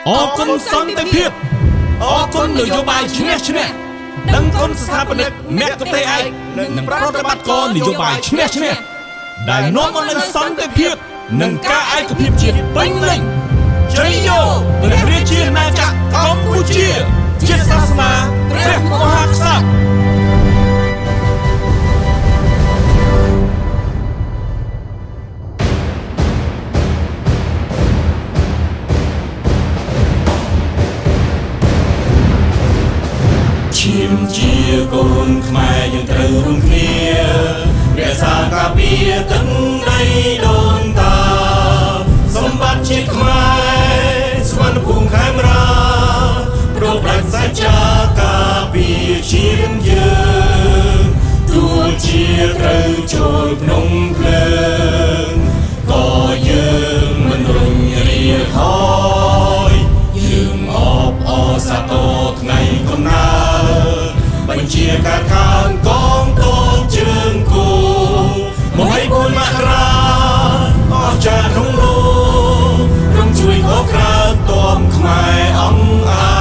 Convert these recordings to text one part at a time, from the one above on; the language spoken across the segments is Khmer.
អរគុណសន្តិភាពអរគុណនយោបាយឈ្នះឈ្នះដឹងគុណស្ថាបនិកមគ្គុទ្ទេសក៍ឯកនិងប្រតិបត្តិការនយោបាយឈ្នះឈ្នះដែលនាំមកនូវសន្តិភាពនិងការឯកភាពជាតិពេញលេញជ័យយោព្រះរាជាណាចក្រកម្ពុជាជាសាសនាព្រះមហាក្សត្រឈាមជាកូនខ្មែរយើងត្រូវរួមគ្នារក្សាការពារទឹកដីដូនតាសម្បត្តិជាតិខ្មែរស្វណ្ណភូមិខេមរាប្រព្រឹត្តសច្ចាការពារជាតិយើងទូលជាត្រូវចូលក្នុងភ្លើងក៏យើងមិនរុញរាថយយើងអបអរសាទរថ្ងៃកំណើតបញ្ជាការខាងកងទ័ពជើងគោ24មករាអស្ចារ្យក្នុងលោករំជួយកក្រើតទ័ពខ្មែរអង្គអា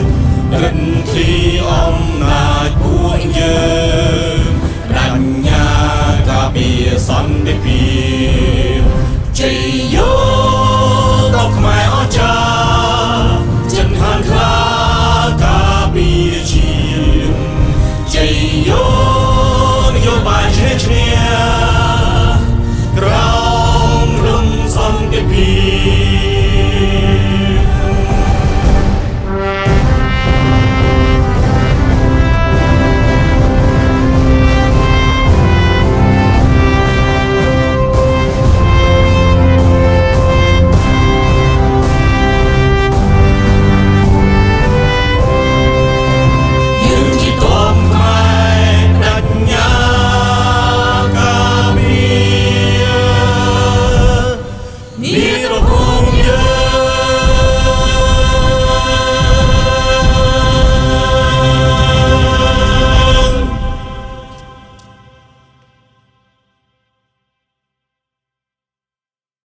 ចរិទ្ធិអំណាចពួកយើងបញ្ញាការពារសន្តិភាព